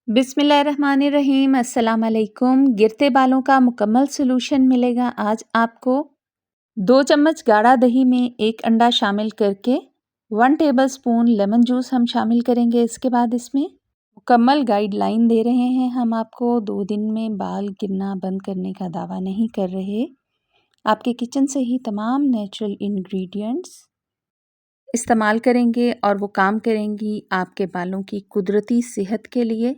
बिस्मिल्लाहिर्रहमानिर्रहीम। अस्सलाम वालेकुम। गिरते बालों का मुकम्मल सलूशन मिलेगा आज आपको। 2 चम्मच गाढ़ा दही में 1 अंडा शामिल करके 1 टेबलस्पून लेमन जूस हम शामिल करेंगे। इसके बाद इसमें मुकम्मल गाइडलाइन दे रहे हैं हम आपको। 2 दिन में बाल गिरना बंद करने का दावा नहीं कर रहे। आपके किचन से ही तमाम नेचुरल इंग्रेडिएंट्स इस्तेमाल करेंगे और वो काम करेंगी आपके बालों की कुदरती सेहत के लिए।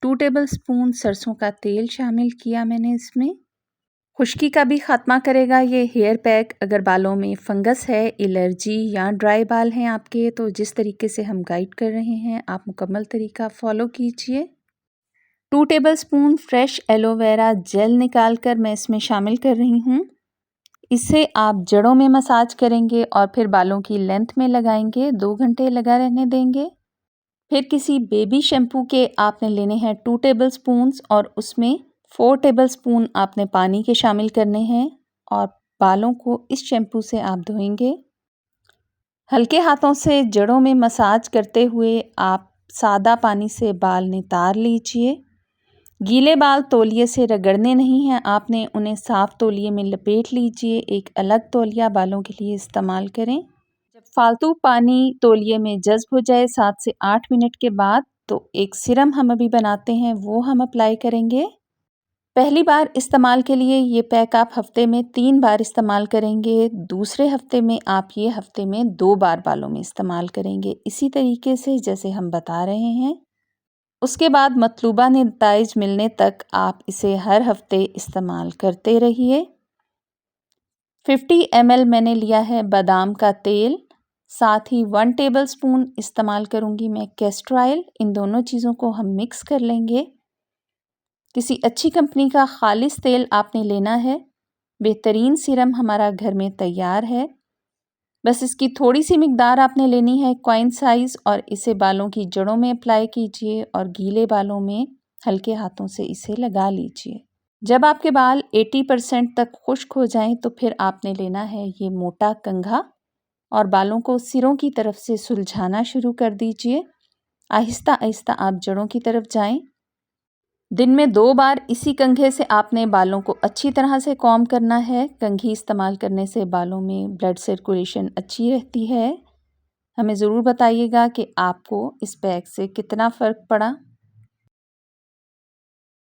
2 टेबलस्पून सरसों का तेल शामिल किया मैंने इसमें। खुश्की का भी ख़ात्मा करेगा ये हेयर पैक। अगर बालों में फंगस है, एलर्जी या ड्राई बाल हैं आपके, तो जिस तरीके से हम गाइड कर रहे हैं आप मुकम्मल तरीका फ़ॉलो कीजिए। 2 टेबलस्पून फ्रेश एलोवेरा जेल निकाल कर मैं इसमें शामिल कर रही हूँ। इसे आप जड़ों में मसाज करेंगे और फिर बालों की लेंथ में लगाएंगे। 2 घंटे लगा रहने देंगे। फिर किसी बेबी शैम्पू के आपने लेने हैं 2 टेबलस्पून्स और उसमें 4 टेबलस्पून आपने पानी के शामिल करने हैं और बालों को इस शैम्पू से आप धोएंगे। हल्के हाथों से जड़ों में मसाज करते हुए आप सादा पानी से बाल नितार लीजिए। गीले बाल तौलिए से रगड़ने नहीं हैं आपने, उन्हें साफ़ तौलिए में लपेट लीजिए। एक अलग तौलिया बालों के लिए इस्तेमाल करें। जब फालतू पानी तौलिए में जज़्ब हो जाए 7 से 8 मिनट के बाद, तो एक सिरम हम अभी बनाते हैं, वो हम अप्लाई करेंगे। पहली बार इस्तेमाल के लिए ये पैक आप हफ्ते में 3 बार इस्तेमाल करेंगे। दूसरे हफ्ते में आप ये हफ्ते में 2 बार बालों में इस्तेमाल करेंगे, इसी तरीके से जैसे हम बता रहे हैं। उसके बाद मतलूबा नताइज मिलने तक आप इसे हर हफ्ते इस्तेमाल करते रहिए। 50 ml मैंने लिया है बादाम का तेल, साथ ही 1 टेबलस्पून इस्तेमाल करूँगी मैं कैस्टर ऑयल। इन दोनों चीज़ों को हम मिक्स कर लेंगे। किसी अच्छी कंपनी का खालिस तेल आपने लेना है। बेहतरीन सीरम हमारा घर में तैयार है। बस इसकी थोड़ी सी मिकदार आपने लेनी है, कॉइन साइज़, और इसे बालों की जड़ों में अप्लाई कीजिए और गीले बालों में हल्के हाथों से इसे लगा लीजिए। जब आपके बाल 80% तक खुश्क हो जाएं, तो फिर आपने लेना है ये मोटा कंघा और बालों को सिरों की तरफ से सुलझाना शुरू कर दीजिए। आहिस्ता आहिस्ता आप जड़ों की तरफ जाएं। दिन में 2 बार इसी कंघे से आपने बालों को अच्छी तरह से कॉम्ब करना है। कंघी इस्तेमाल करने से बालों में ब्लड सर्कुलेशन अच्छी रहती है। हमें ज़रूर बताइएगा कि आपको इस पैक से कितना फ़र्क पड़ा।